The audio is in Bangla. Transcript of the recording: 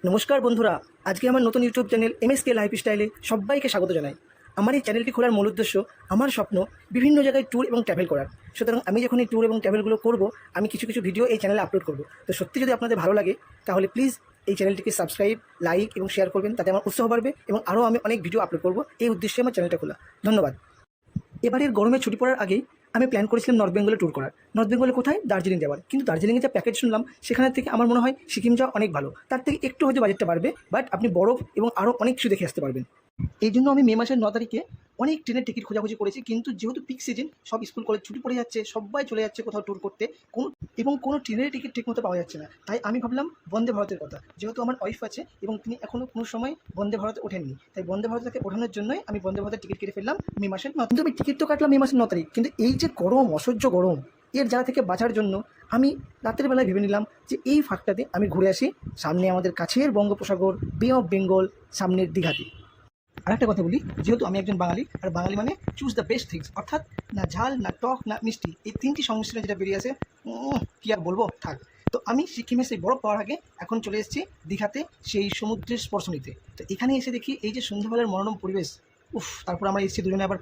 নমস্কার বন্ধুরা, আজকে আমার নতুন ইউটিউব চ্যানেল এমএসকে লাইফস্টাইলে সবাইকে স্বাগত জানাই। আমার এই চ্যানেলটি খোলার মূল উদ্দেশ্য, আমার স্বপ্ন বিভিন্ন জায়গায় ট্যুর এবং ট্রাভেল করার। সুতরাং আমি যখন এই ট্যুর এবং ট্রাভেলগুলো করব, আমি কিছু কিছু ভিডিও এই চ্যানেলে আপলোড করব। তো সত্যি যদি আপনাদের ভালো লাগে তাহলে প্লিজ এই চ্যানেলটিকে সাবস্ক্রাইব, লাইক এবং শেয়ার করবেন, তাতে আমার উৎসাহ বাড়বে এবং আরও আমি অনেক ভিডিও আপলোড করব। এই উদ্দেশ্যে আমার চ্যানেলটা খোলা। ধন্যবাদ। এবারের গরমের ছুটি পড়ার আগেই আমি প্ল্যান করেছিলাম নর্থ বেঙ্গলে ট্যুর করার। নর্থ বেঙ্গলে কোথায়? দার্জিলিং যাওয়ার। কিন্তু দার্জিলিংয়ে যে প্যাকেজ শুনলাম সেখানে থেকে আমার মনে হয় সিকিম যাওয়া অনেক ভালো। তার থেকে একটু হয়তো বাজেটটা বাড়বে, বাট আপনি বরফ এবং আরও অনেক কিছু দেখে আসতে পারবেন। এই জন্য আমি মে মাসের 9 তারিখে অনেক ট্রেনের টিকিট খোঁজাখুঁজি করেছি, কিন্তু যেহেতু পিক সিজন, সব স্কুল কলেজ ছুটি পড়ে যাচ্ছে, সবাই চলে যাচ্ছে কোথাও ট্যুর করতে, কোনো ট্রেনের টিকিট ঠিকমতো পাওয়া যাচ্ছে না। তাই আমি ভাবলাম বন্দে ভারতের কথা, যেহেতু আমার ওয়াইফ আছে এবং তিনি এখনও কোনো সময় বন্দে ভারতে ওঠেননি, তাই বন্দে ভারতকে ওঠানোর জন্যই আমি বন্দে ভারতের টিকিট কেটে ফেললাম মে মাসের 9। কিন্তু আমি টিকিট তো কাটলাম মে মাসের 9 তারিখ, কিন্তু এই যে গরম, অসহ্য গরম, এর জায়গা থেকে বাঁচার জন্য আমি রাতের বেলায় ভেবে নিলাম যে এই ফাঁকটাতে আমি ঘুরে আসি সামনে আমাদের কাছের বঙ্গোপসাগর, বে অফ বেঙ্গল, সামনের দীঘাতে। আর একটা কথা বলি, যেহেতু আমি একজন বাঙালি, আর বাঙালি মানে চুজ দ্য বেস্ট থিংস, অর্থাৎ না ঝাল, না টক, না মিষ্টি, এই তিনটি সংমিশ্রণে যেটা বেরিয়ে আসে, কি আর বলবো, থাক। তো আমি সিকিমে সেই বরফ পাওয়ার আগে এখন চলে এসেছি দীঘাতে, সেই সমুদ্রের স্পর্শ নিতে। তো এখানে এসে দেখি এই যে সন্ধ্যাবেলার মনোরম পরিবেশ, তারপর আমরা এসেছি দুজনে আবার